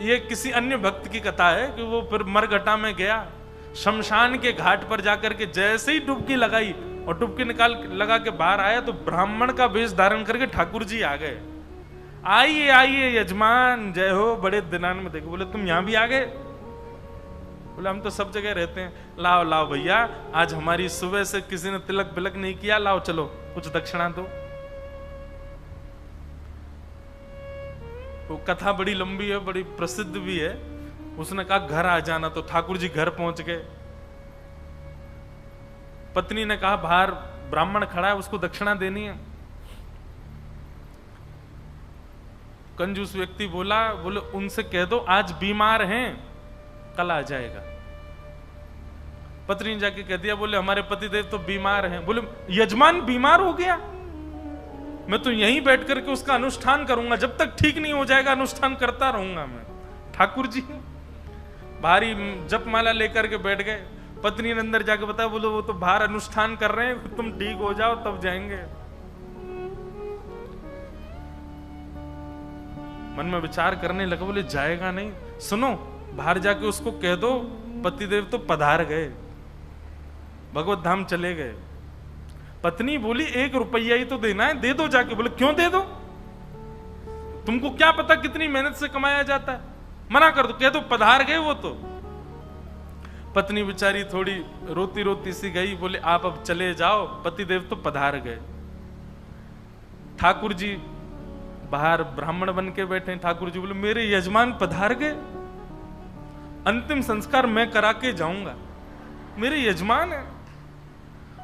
ये किसी अन्य भक्त की कथा है कि वो फिर मरघटा में गया, शमशान के घाट पर जाकर के जैसे ही डुबकी लगाई और डुबकी निकाल लगा के बाहर आया तो ब्राह्मण का वेश धारण करके ठाकुर जी आ गए। आइए आइए यजमान, जय हो, बड़े दिनान में देखो। बोले तुम यहां भी आ गए? बोले हम तो सब जगह रहते हैं। लाओ लाओ भैया, आज हमारी सुबह से किसी ने तिलक बिलक नहीं किया, लाओ चलो कुछ दक्षिणा दो। वो कथा बड़ी लंबी है, बड़ी प्रसिद्ध भी है। उसने कहा घर आ जाना, तो ठाकुर जी घर पहुंच गए। पत्नी ने कहा बाहर ब्राह्मण खड़ा है, उसको दक्षिणा देनी है। कंजूस व्यक्ति बोला, बोले उनसे कह दो आज बीमार हैं, कल आ जाएगा। पत्नी ने जाके कह दिया, बोले हमारे पतिदेव तो बीमार हैं। बोले यजमान बीमार हो गया, मैं तो यहीं बैठ करके उसका अनुष्ठान करूंगा, जब तक ठीक नहीं हो जाएगा अनुष्ठान करता रहूंगा मैं। ठाकुर जी भारी जपमाला लेकर के बैठ गए। पत्नी ने अंदर जाके बताया, बोले वो तो बाहर अनुष्ठान कर रहे हैं, तुम ठीक हो जाओ तब जाएंगे। मन में विचार करने लगा, बोले जाएगा नहीं, सुनो बाहर जाके उसको कह दो पतिदेव तो पधार गए, भगवत धाम चले गए। पत्नी बोली 1 रुपया ही तो देना है, दे दो जाके। बोले क्यों दे दो, तुमको क्या पता कितनी मेहनत से कमाया जाता है, मना कर दो, कह दो पधार गए वो तो। पत्नी बेचारी थोड़ी रोती रोती सी गई, बोले आप अब चले जाओ, पतिदेव तो पधार गए। ठाकुर जी बाहर ब्राह्मण बन के बैठे। ठाकुर जी बोले मेरे यजमान पधार गए, अंतिम संस्कार मैं करा के जाऊंगा, मेरे यजमान है,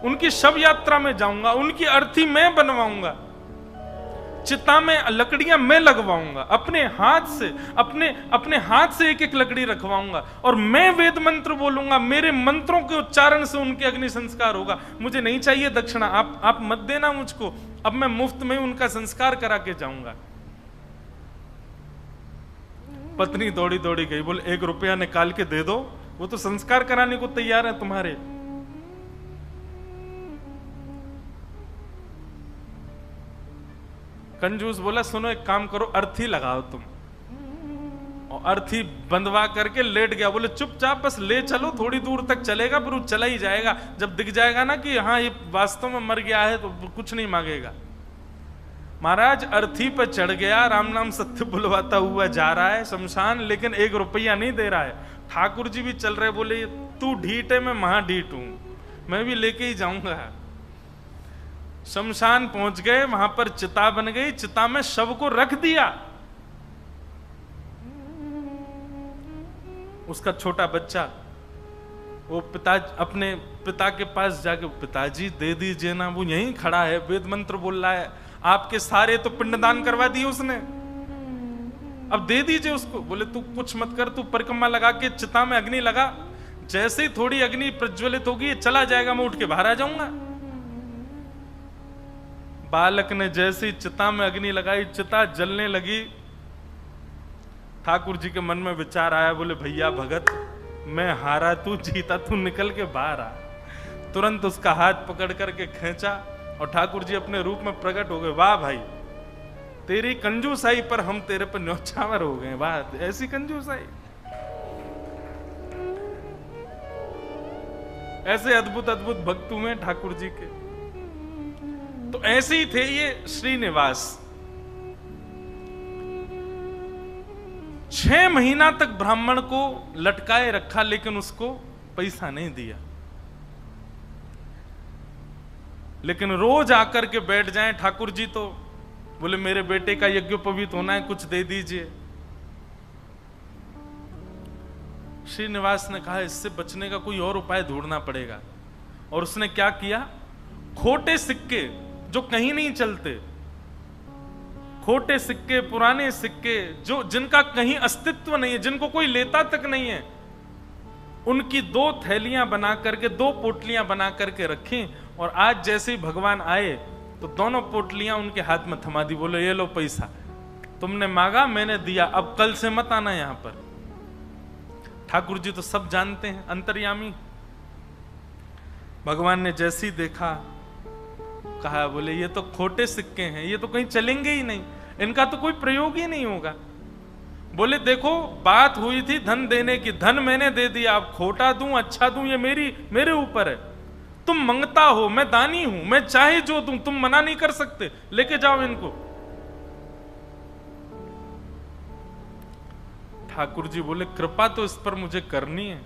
उनकी शव यात्रा में जाऊंगा, उनकी अर्थी मैं बनवाऊंगा, चिता में लकड़ियां मैं लगवाऊंगा, अपने हाथ से अपने हाथ से एक एक लकड़ी रखवाऊंगा, और मैं वेद मंत्र बोलूंगा, मेरे मंत्रों के उच्चारण से उनके अग्नि संस्कार होगा। मुझे नहीं चाहिए दक्षिणा, आप मत देना मुझको, अब मैं मुफ्त में उनका संस्कार करा के जाऊंगा। पत्नी दौड़ी दौड़ी गई, बोले 1 रुपया निकाल के दे दो, वो तो संस्कार कराने को तैयार है तुम्हारे। कंजूस बोला सुनो एक काम करो, अर्थी लगाओ तुम, और अर्थी बंधवा करके लेट गया। बोले चुपचाप बस ले चलो, थोड़ी दूर तक चलेगा, फिर वो चला ही जाएगा, जब दिख जाएगा ना कि हाँ ये वास्तव में मर गया है तो कुछ नहीं मांगेगा। महाराज अर्थी पर चढ़ गया, राम नाम सत्य बुलवाता हुआ जा रहा है शमशान, लेकिन 1 रुपया नहीं दे रहा है। ठाकुर जी भी चल रहे, बोले तू ढीठ है, मैं महाढीठ हूं, मैं भी लेके ही जाऊंगा। शमशान पहुंच गए, वहां पर चिता बन गई, चिता में शव को रख दिया। उसका छोटा बच्चा वो अपने पिता के पास जाके, पिताजी दे दीजिए ना, वो यहीं खड़ा है, वेद मंत्र बोल रहा है, आपके सारे तो पिंडदान करवा दिए उसने, अब दे दीजिए उसको। बोले तू कुछ मत कर, तू परिक्रमा लगा के चिता में अग्नि लगा, जैसे ही थोड़ी अग्नि प्रज्वलित होगी चला जाएगा, मैं उठ के बाहर आ जाऊंगा। बालक ने जैसी चिता में अग्नि लगाई, चिता जलने लगी। ठाकुर जी के मन में विचार आया, बोले भैया भगत मैं हारा, तू जीता, तू निकल के बाहर आ। तुरंत उसका हाथ पकड़ करके खींचा और ठाकुर जी अपने रूप में प्रकट हो गए। वाह भाई, तेरी कंजूसाई पर हम तेरे पर न्यौछावर हो गए, वाह ऐसी कंजूसाई, ऐसे अद्भुत अद्भुत भक्त हुए ठाकुर जी के। तो ऐसे ही थे ये श्रीनिवास। 6 महीना तक ब्राह्मण को लटकाए रखा, लेकिन उसको पैसा नहीं दिया। लेकिन रोज आकर के बैठ जाएं ठाकुर जी, तो बोले मेरे बेटे का यज्ञोपवीत होना है, कुछ दे दीजिए। श्रीनिवास ने कहा इससे बचने का कोई और उपाय ढूंढना पड़ेगा। और उसने क्या किया, खोटे सिक्के जो कहीं नहीं चलते, खोटे सिक्के, पुराने सिक्के जो जिनका कहीं अस्तित्व नहीं है, जिनको कोई लेता तक नहीं है, उनकी 2 थैलियां बना करके, 2 पोटलियां बना करके रखी। और आज जैसे ही भगवान आए तो दोनों पोटलियां उनके हाथ में थमा दी। बोले ये लो पैसा, तुमने मांगा मैंने दिया, अब कल से मत आना यहां पर। ठाकुर जी तो सब जानते हैं, अंतर्यामी। भगवान ने जैसे ही देखा, कहा बोले ये तो खोटे सिक्के हैं, ये तो कहीं चलेंगे ही नहीं, इनका तो कोई प्रयोग ही नहीं होगा। बोले देखो बात हुई थी धन देने की, धन मैंने दे दिया, अब खोटा दूं अच्छा दूं ये मेरे ऊपर है। तुम मंगता हो, मैं दानी हूं, मैं चाहे जो दूं, तुम मना नहीं कर सकते, लेके जाओ इनको। ठाकुर जी बोले कृपा तो इस पर मुझे करनी है,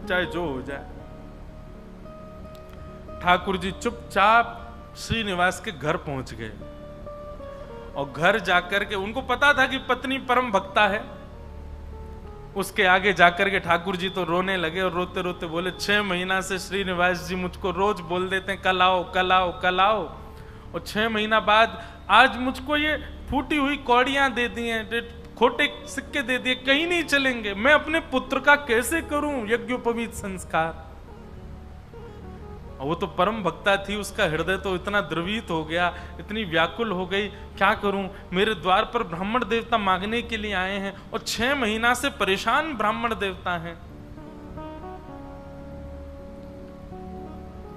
चाहे जो हो जाए। ठाकुर जी चुपचाप श्रीनिवास के घर पहुंच गए और घर जाकर के, उनको पता था कि पत्नी परम भक्ता है, उसके आगे जाकर के ठाकुर जी तो रोने लगे और रोते रोते बोले 6 महीना से श्रीनिवास जी मुझको रोज बोल देते हैं कल आओ कल आओ कल आओ, और 6 महीना बाद आज मुझको ये फूटी हुई कौड़ियां दे दी हैं, खोटे सिक्के दे दिए, कहीं नहीं चलेंगे, मैं अपने पुत्र का कैसे करूं यज्ञोपवीत संस्कार। वो तो परम भक्ता थी, उसका हृदय तो इतना द्रवित हो गया, इतनी व्याकुल हो गई, क्या करूं, मेरे द्वार पर ब्राह्मण देवता मांगने के लिए आए हैं और 6 महीना से परेशान ब्राह्मण देवता हैं।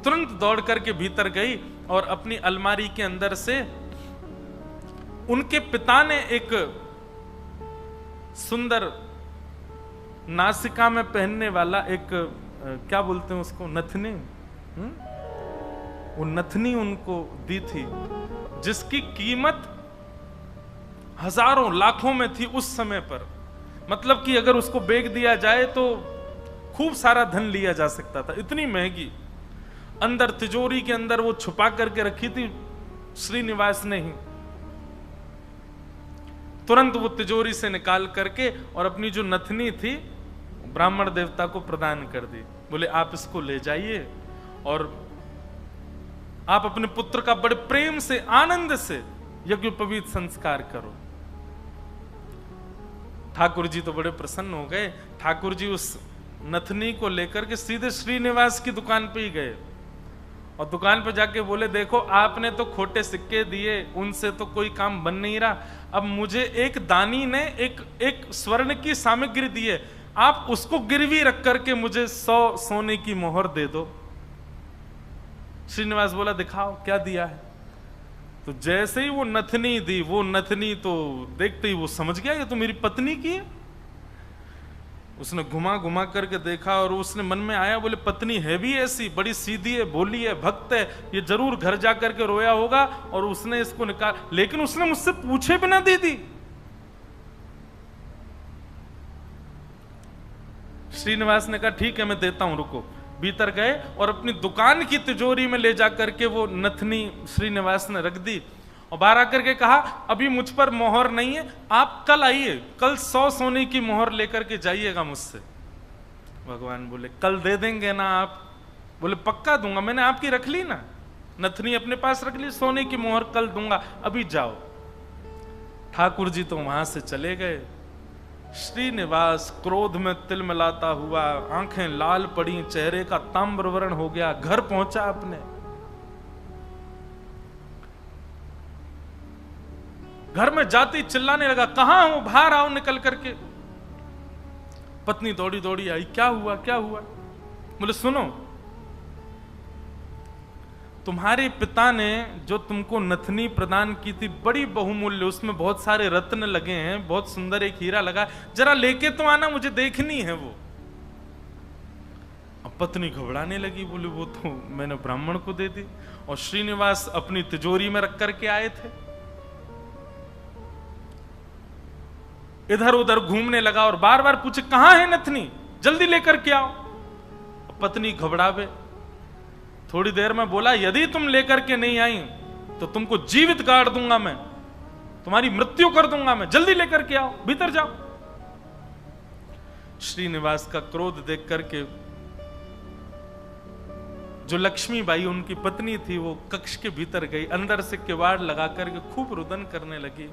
तुरंत दौड़ करके भीतर गई और अपनी अलमारी के अंदर से उनके पिता ने एक सुंदर नासिका में पहनने वाला एक क्या बोलते हैं उसको, नथनी, वो नथनी उनको दी थी, जिसकी कीमत हजारों लाखों में थी उस समय पर। मतलब कि अगर उसको बेच दिया जाए तो खूब सारा धन लिया जा सकता था, इतनी महंगी। अंदर तिजोरी के अंदर वो छुपा करके रखी थी श्रीनिवास ने ही। तुरंत वो तिजोरी से निकाल करके और अपनी जो नथनी थी ब्राह्मण देवता को प्रदान कर दी। बोले आप इसको ले जाइए और आप अपने पुत्र का बड़े प्रेम से आनंद से यज्ञोपवीत संस्कार करो। ठाकुर जी तो बड़े प्रसन्न हो गए। ठाकुर जी उस नथनी को लेकर के सीधे श्रीनिवास की दुकान पे ही गए और दुकान पे जाके बोले देखो आपने तो खोटे सिक्के दिए, उनसे तो कोई काम बन नहीं रहा, अब मुझे एक दानी ने एक स्वर्ण की सामग्री दी है, आप उसको गिरवी रख करके मुझे 100 सोने की मोहर दे दो। श्रीनिवास बोला दिखाओ क्या दिया है। तो जैसे ही वो नथनी दी, वो नथनी तो देखते ही वो समझ गया ये तो मेरी पत्नी की है। उसने घुमा घुमा करके देखा और उसने मन में आया, बोले पत्नी है भी ऐसी, बड़ी सीधी है, भोली है, भक्त है, ये जरूर घर जा करके रोया होगा और उसने इसको निकाल, लेकिन उसने मुझसे पूछे बिना दे दी। श्रीनिवास ने कहा ठीक है मैं देता हूं, रुको। भीतर गए और अपनी दुकान की तिजोरी में ले जा करके वो नथनी श्रीनिवास ने रख दी और बाहर आकर के कहा अभी मुझ पर मोहर नहीं है, आप कल आइए, कल 100 सोने की मोहर लेकर के जाइएगा मुझसे। भगवान बोले कल दे देंगे ना आप? बोले पक्का दूंगा, मैंने आपकी रख ली ना, नथनी अपने पास रख ली, सोने की मोहर कल दूंगा, अभी जाओ। ठाकुर जी तो वहां से चले गए। श्रीनिवास क्रोध में तिलमिलाता हुआ, आंखें लाल पड़ी, चेहरे का ताम्रवर्ण हो गया, घर पहुंचा अपने। घर में जाते ही चिल्लाने लगा कहां हो, बाहर आओ निकल करके। पत्नी दौड़ी दौड़ी आई, क्या हुआ क्या हुआ? बोले सुनो, तुम्हारे पिता ने जो तुमको नथनी प्रदान की थी बड़ी बहुमूल्य, उसमें बहुत सारे रत्न लगे हैं, बहुत सुंदर एक हीरा लगा, जरा लेके तो आना, मुझे देखनी है वो। अब पत्नी घबराने लगी, बोली वो तो मैंने ब्राह्मण को दे दी और श्रीनिवास अपनी तिजोरी में रख करके आए थे। इधर उधर घूमने लगा और बार बार पूछे कहां है नथनी, जल्दी लेकर के आओ। पत्नी घबरावे, थोड़ी देर में बोला यदि तुम लेकर के नहीं आई तो तुमको जीवित गाड़ दूंगा मैं, तुम्हारी मृत्यु कर दूंगा मैं, जल्दी लेकर के आओ, भीतर जाओ। श्रीनिवास का क्रोध देख करके जो लक्ष्मीबाई उनकी पत्नी थी वो कक्ष के भीतर गई, अंदर से किवाड़ लगा करके खूब रुदन करने लगी,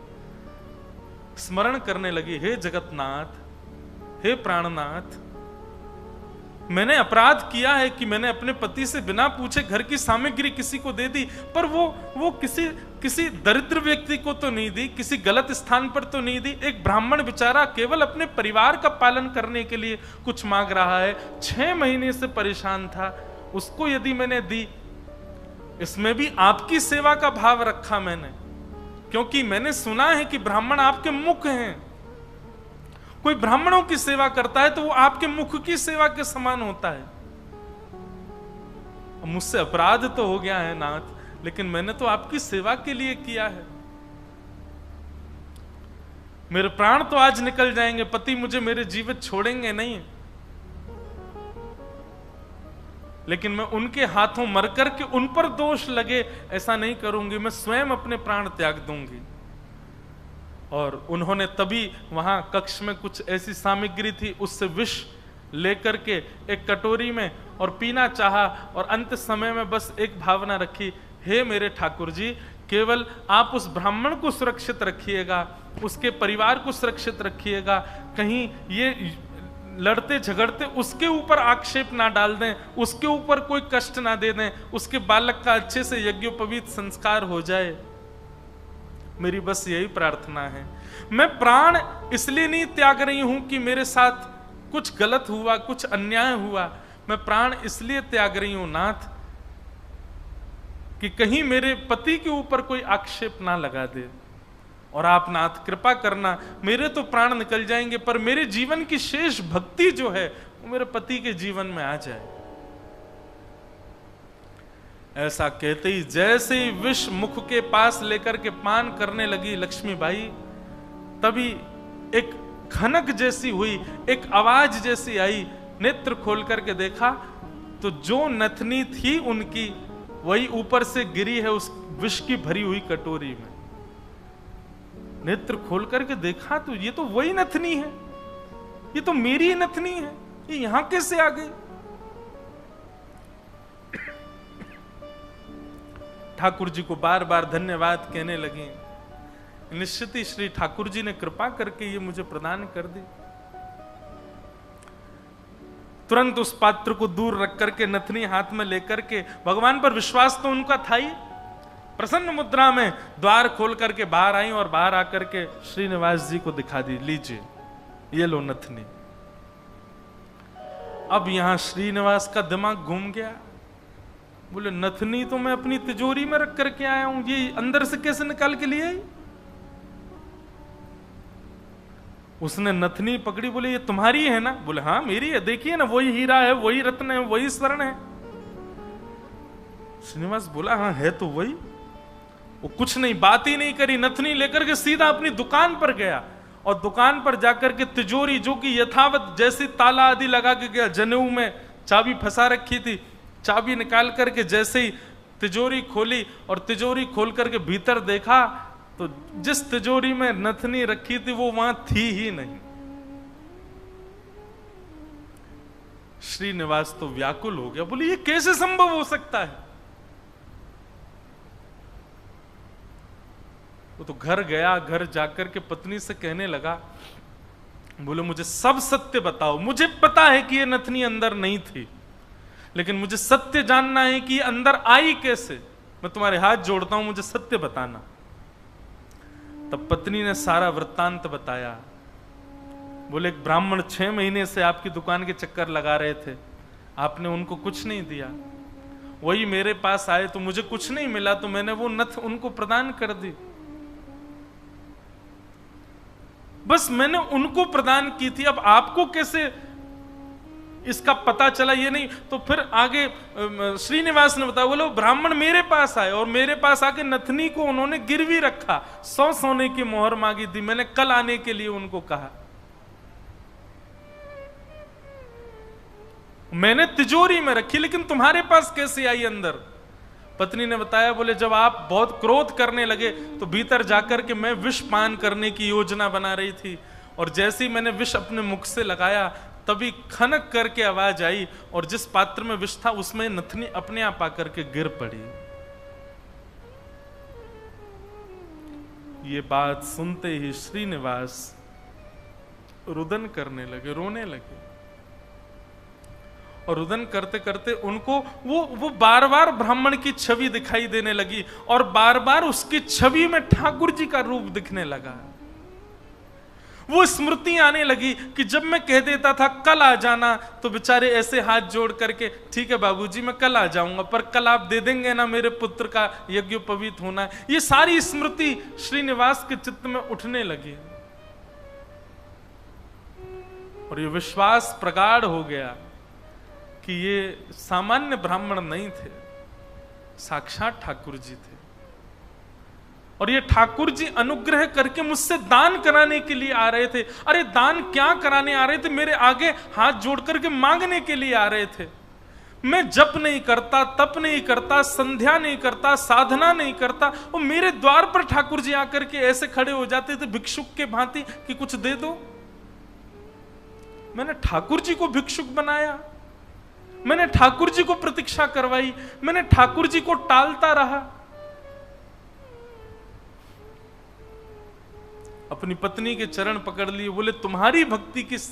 स्मरण करने लगी, हे जगतनाथ, हे प्राणनाथ, मैंने अपराध किया है कि मैंने अपने पति से बिना पूछे घर की सामग्री किसी को दे दी, पर वो किसी दरिद्र व्यक्ति को तो नहीं दी, किसी गलत स्थान पर तो नहीं दी। एक ब्राह्मण बेचारा केवल अपने परिवार का पालन करने के लिए कुछ मांग रहा है, 6 महीने से परेशान था, उसको यदि मैंने दी, इसमें भी आपकी सेवा का भाव रखा मैंने, क्योंकि मैंने सुना है कि ब्राह्मण आपके मुख हैं, कोई ब्राह्मणों की सेवा करता है तो वो आपके मुख की सेवा के समान होता है। मुझसे अपराध तो हो गया है नाथ, लेकिन मैंने तो आपकी सेवा के लिए किया है। मेरे प्राण तो आज निकल जाएंगे, पति मुझे मेरे जीवित छोड़ेंगे नहीं, लेकिन मैं उनके हाथों मर कर के उन पर दोष लगे ऐसा नहीं करूंगी। मैं स्वयं अपने प्राण त्याग दूंगी। और उन्होंने तभी वहां कक्ष में कुछ ऐसी सामग्री थी, उससे विष लेकर के एक कटोरी में और पीना चाहा, और अंत समय में बस एक भावना रखी, हे मेरे ठाकुर जी, केवल आप उस ब्राह्मण को सुरक्षित रखिएगा, उसके परिवार को सुरक्षित रखिएगा, कहीं ये लड़ते झगड़ते उसके ऊपर आक्षेप ना डाल दें, उसके ऊपर कोई कष्ट ना दे दें, उसके बालक का अच्छे से यज्ञोपवीत संस्कार हो जाए। मेरी बस यही प्रार्थना है। मैं प्राण इसलिए नहीं त्याग रही हूं कि मेरे साथ कुछ गलत हुआ, कुछ अन्याय हुआ। मैं प्राण इसलिए त्याग रही हूं नाथ कि कहीं मेरे पति के ऊपर कोई आक्षेप ना लगा दे। और आप नाथ कृपा करना, मेरे तो प्राण निकल जाएंगे पर मेरे जीवन की शेष भक्ति जो है वो मेरे पति के जीवन में आ जाए। ऐसा कहते ही जैसे ही विष मुख के पास लेकर के पान करने लगी लक्ष्मीबाई, तभी एक खनक जैसी हुई, एक आवाज जैसी आई। नेत्र खोल करके देखा तो जो नथनी थी उनकी वही ऊपर से गिरी है उस विष की भरी हुई कटोरी में। नेत्र खोल करके देखा तो ये तो वही नथनी है, ये तो मेरी नथनी है, ये यहां कैसे आ गई? ठाकुर जी को बार बार धन्यवाद कहने लगी। निश्चित ही श्री ठाकुर जी ने कृपा करके ये मुझे प्रदान कर दी। तुरंत उस पात्र को दूर रख करके नथनी हाथ में लेकर के, भगवान पर विश्वास तो उनका था ही, प्रसन्न मुद्रा में द्वार खोल करके बाहर आई और बाहर आकर के श्रीनिवास जी को दिखा दी, लीजिए ये लो नथनी। अब यहां श्रीनिवास का दिमाग घूम गया। बोले नथनी तो मैं अपनी तिजोरी में रख करके आया हूं, ये अंदर से कैसे निकाल के लिए आई? उसने नथनी पकड़ी, बोले ये तुम्हारी है ना? बोले हाँ मेरी है, देखिए ना वही हीरा है, वही रत्न है, वही स्वर्ण है। श्रीनिवास बोला हाँ है तो वही। वो कुछ नहीं, बात ही नहीं करी, नथनी लेकर के सीधा अपनी दुकान पर गया और दुकान पर जाकर के तिजोरी जो कि यथावत जैसी ताला आदि लगा के गया, जनेऊ में चाबी फंसा रखी थी, चाबी निकाल करके जैसे ही तिजोरी खोली और तिजोरी खोल करके भीतर देखा तो जिस तिजोरी में नथनी रखी थी वो वहां थी ही नहीं। श्रीनिवास तो व्याकुल हो गया, बोले ये कैसे संभव हो सकता है? वो तो घर गया, घर जाकर के पत्नी से कहने लगा, बोले मुझे सब सत्य बताओ, मुझे पता है कि ये नथनी अंदर नहीं थी, लेकिन मुझे सत्य जानना है कि ये अंदर आई कैसे। मैं तुम्हारे हाथ जोड़ता हूं, मुझे सत्य बताना। तब पत्नी ने सारा वृत्तांत बताया। बोले एक ब्राह्मण 6 महीने से आपकी दुकान के चक्कर लगा रहे थे, आपने उनको कुछ नहीं दिया, वही मेरे पास आए तो मुझे कुछ नहीं मिला तो मैंने वो नथ उनको प्रदान कर दी। बस मैंने उनको प्रदान की थी, अब आपको कैसे इसका पता चला ये नहीं। तो फिर आगे श्रीनिवास ने बताया, बोलो ब्राह्मण मेरे पास आए और मेरे पास आके नथनी को उन्होंने गिरवी रखा, 100 सोने की मोहर मांगी थी, मैंने कल आने के लिए उनको कहा, मैंने तिजोरी में रखी, लेकिन तुम्हारे पास कैसे आई अंदर? पत्नी ने बताया, बोले जब आप बहुत क्रोध करने लगे तो भीतर जाकर के मैं विष पान करने की योजना बना रही थी, और जैसे ही मैंने विष अपने मुख से लगाया तभी खनक करके आवाज आई और जिस पात्र में विष था उसमें नथनी अपने आप आकर के गिर पड़ी। ये बात सुनते ही श्रीनिवास रुदन करने लगे, रोने लगे, और रुदन करते करते उनको वो बार बार ब्राह्मण की छवि दिखाई देने लगी और बार बार उसकी छवि में ठाकुर जी का रूप दिखने लगा। वो स्मृति आने लगी कि जब मैं कह देता था कल आ जाना तो बेचारे ऐसे हाथ जोड़ करके, ठीक है बाबूजी मैं कल आ जाऊंगा, पर कल आप दे देंगे ना मेरे पुत्र का यज्ञोपवीत होना है। ये सारी स्मृति श्रीनिवास के चित्त में उठने लगी। और ये विश्वास प्रगाढ़ हो गया कि ये सामान्य ब्राह्मण नहीं थे, साक्षात ठाकुर जी थे। और ये ठाकुर जी अनुग्रह करके मुझसे दान कराने के लिए आ रहे थे। अरे दान क्या कराने आ रहे थे, मेरे आगे हाथ जोड़ करके मांगने के लिए आ रहे थे। मैं जप नहीं करता, तप नहीं करता, संध्या नहीं करता, साधना नहीं करता, वो मेरे द्वार पर ठाकुर जी आकर के ऐसे खड़े हो जाते थे भिक्षुक के भांति कि कुछ दे दो। मैंने ठाकुर जी को भिक्षुक बनाया, मैंने ठाकुर जी को प्रतीक्षा करवाई, मैंने ठाकुर जी को टालता रहा। अपनी पत्नी के चरण पकड़ लिए, बोले तुम्हारी भक्ति किस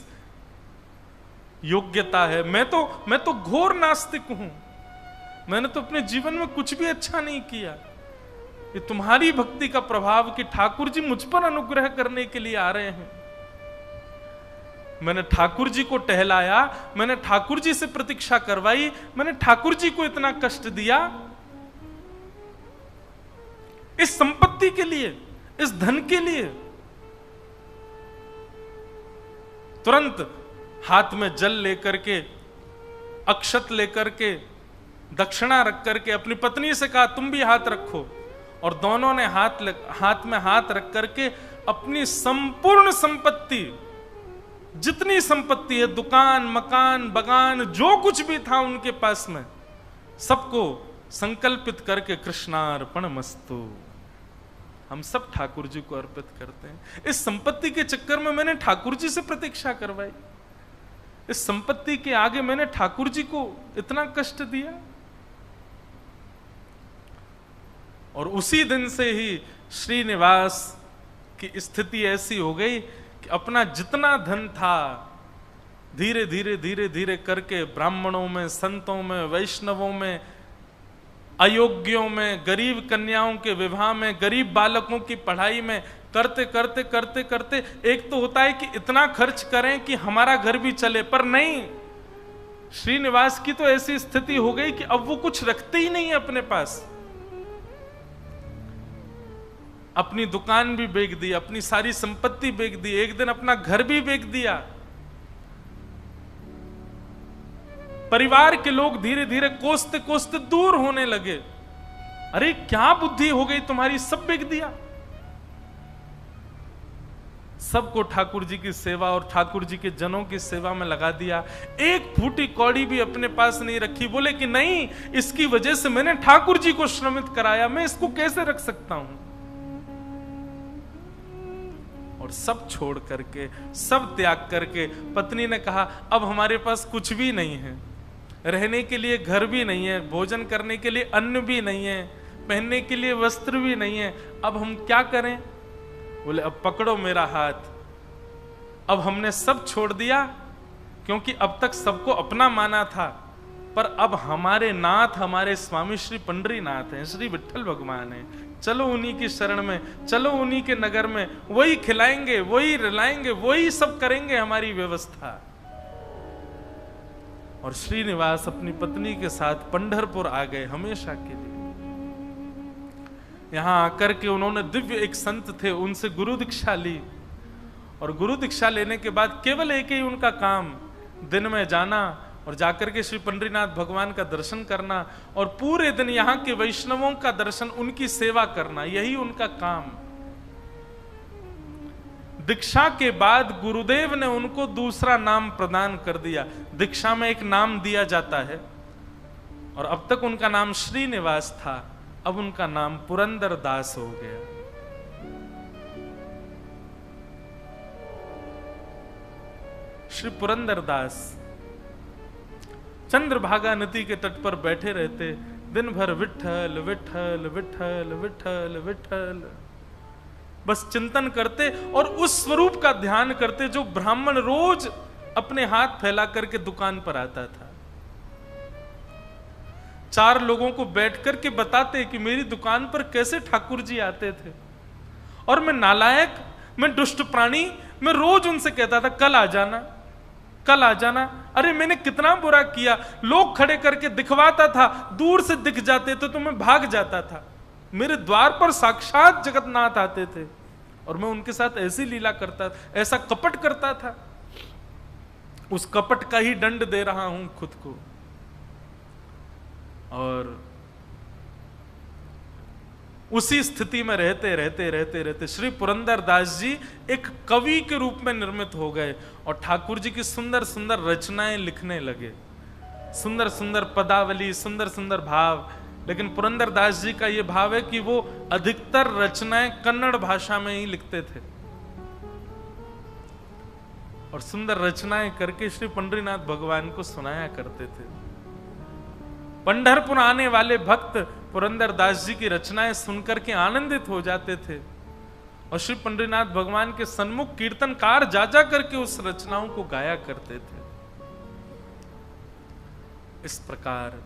योग्यता है, मैं तो घोर नास्तिक हूं, मैंने तो अपने जीवन में कुछ भी अच्छा नहीं किया। ये तुम्हारी भक्ति का प्रभाव कि ठाकुर जी मुझ पर अनुग्रह करने के लिए आ रहे हैं। मैंने ठाकुर जी को टहलाया, मैंने ठाकुर जी से प्रतीक्षा करवाई, मैंने ठाकुर जी को इतना कष्ट दिया इस संपत्ति के लिए, इस धन के लिए। तुरंत हाथ में जल लेकर के, अक्षत लेकर के, दक्षिणा रख करके अपनी पत्नी से कहा तुम भी हाथ रखो। और दोनों ने हाथ में हाथ रख करके अपनी संपूर्ण संपत्ति, जितनी संपत्ति है, दुकान, मकान, बगान, जो कुछ भी था उनके पास में, सबको संकल्पित करके कृष्णार्पणमस्तु, हम सब ठाकुर जी को अर्पित करते हैं। इस संपत्ति के चक्कर में मैंने ठाकुर जी से प्रतीक्षा करवाई, इस संपत्ति के आगे मैंने ठाकुर जी को इतना कष्ट दिया। और उसी दिन से ही श्रीनिवास की स्थिति ऐसी हो गई कि अपना जितना धन था धीरे धीरे धीरे धीरे करके ब्राह्मणों में, संतों में, वैष्णवों में, अयोग्यों में, गरीब कन्याओं के विवाह में, गरीब बालकों की पढ़ाई में करते करते करते करते एक तो होता है कि इतना खर्च करें कि हमारा घर भी चले, पर नहीं, श्रीनिवास की तो ऐसी स्थिति हो गई कि अब वो कुछ रखते ही नहीं है अपने पास। अपनी दुकान भी बेच दी, अपनी सारी संपत्ति बेच दी, एक दिन अपना घर भी बेच दिया। परिवार के लोग धीरे धीरे कोसते कोसते दूर होने लगे। अरे क्या बुद्धि हो गई तुम्हारी, सब बेच दिया। सबको ठाकुर जी की सेवा और ठाकुर जी के जनों की सेवा में लगा दिया। एक फूटी कौड़ी भी अपने पास नहीं रखी। बोले कि नहीं, इसकी वजह से मैंने ठाकुर जी को श्रमित कराया, मैं इसको कैसे रख सकता हूं। और सब छोड़ करके, सब त्याग करके पत्नी ने कहा अब हमारे पास कुछ भी नहीं है, रहने के लिए घर भी नहीं है, भोजन करने के लिए अन्न भी नहीं है, पहनने के लिए वस्त्र भी नहीं है, अब हम क्या करें। बोले अब पकड़ो मेरा हाथ। अब हमने सब छोड़ दिया, क्योंकि अब तक सबको अपना माना था, पर अब हमारे नाथ, हमारे स्वामी श्री पंडरीनाथ हैं, श्री विठ्ठल भगवान हैं, चलो उन्हीं की शरण में, चलो उन्हीं के नगर में, वही खिलाएंगे, वही रिलाएंगे, वही सब करेंगे हमारी व्यवस्था। और श्रीनिवास अपनी पत्नी के साथ पंढरपुर आ गए हमेशा के लिए। यहां आकर के उन्होंने दिव्य एक संत थे, उनसे गुरु दीक्षा ली। और गुरु दीक्षा लेने के बाद केवल एक ही उनका काम, दिन में जाना और जाकर के श्री पंडरीनाथ भगवान का दर्शन करना और पूरे दिन यहाँ के वैष्णवों का दर्शन, उनकी सेवा करना, यही उनका काम। दीक्षा के बाद गुरुदेव ने उनको दूसरा नाम प्रदान कर दिया। दीक्षा में एक नाम दिया जाता है, और अब तक उनका नाम श्रीनिवास था, अब उनका नाम पुरंदर दास हो गया। श्री पुरंदर दास चंद्रभागा नदी के तट पर बैठे रहते, दिन भर विठ्ठल विठ्ठल विठ्ठल विठ्ठल विठ्ठल बस चिंतन करते और उस स्वरूप का ध्यान करते जो ब्राह्मण रोज अपने हाथ फैला करके दुकान पर आता था। 4 लोगों को बैठ करके बताते कि मेरी दुकान पर कैसे ठाकुर जी आते थे, और मैं नालायक, मैं दुष्ट प्राणी, मैं रोज उनसे कहता था कल आ जाना, कल आ जाना। अरे मैंने कितना बुरा किया, लोग खड़े करके दिखवाता था, दूर से दिख जाते तो मैं भाग जाता था। मेरे द्वार पर साक्षात जगन्नाथ आते थे और मैं उनके साथ ऐसी लीला करता, ऐसा कपट करता था। उस कपट का ही दंड दे रहा हूं खुद को। और उसी स्थिति में रहते रहते रहते रहते श्री पुरंदरदास जी एक कवि के रूप में निर्मित हो गए और ठाकुर जी की सुंदर सुंदर रचनाएं लिखने लगे, सुंदर सुंदर पदावली, सुंदर सुंदर भाव। लेकिन पुरंदरदास जी का यह भाव है कि वो अधिकतर रचनाएं कन्नड़ भाषा में ही लिखते थे और सुंदर रचनाएं करके श्री पंडरीनाथ भगवान को सुनाया करते थे। पंढरपुर आने वाले भक्त पुरंदरदास जी की रचनाएं सुनकर के आनंदित हो जाते थे और श्री पंडरीनाथ भगवान के सन्मुख कीर्तनकार जा जा करके उस रचनाओं को गाया करते थे। इस प्रकार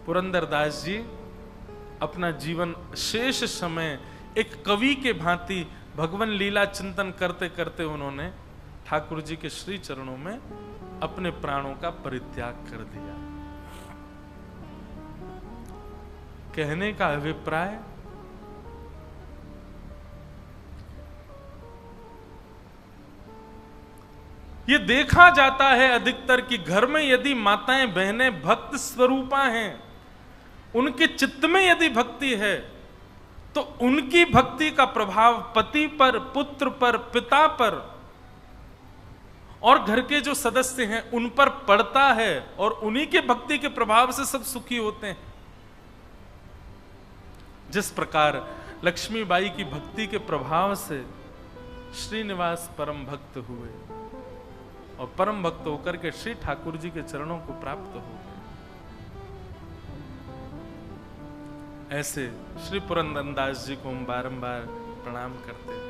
पुरंदरदास जी अपना जीवन शेष समय एक कवि के भांति भगवान लीला चिंतन करते करते उन्होंने ठाकुर जी के श्री चरणों में अपने प्राणों का परित्याग कर दिया। कहने का अभिप्राय, ये देखा जाता है अधिकतर कि घर में यदि माताएं बहनें भक्त स्वरूपा हैं, उनके चित्त में यदि भक्ति है तो उनकी भक्ति का प्रभाव पति पर, पुत्र पर, पिता पर और घर के जो सदस्य हैं उन पर पड़ता है और उन्हीं के भक्ति के प्रभाव से सब सुखी होते हैं। जिस प्रकार लक्ष्मीबाई की भक्ति के प्रभाव से श्रीनिवास परम भक्त हुए और परम भक्त होकर के श्री ठाकुर जी के चरणों को प्राप्त हो गए, ऐसे श्री पुरंदरदास जी को हम बारंबार प्रणाम करते हैं।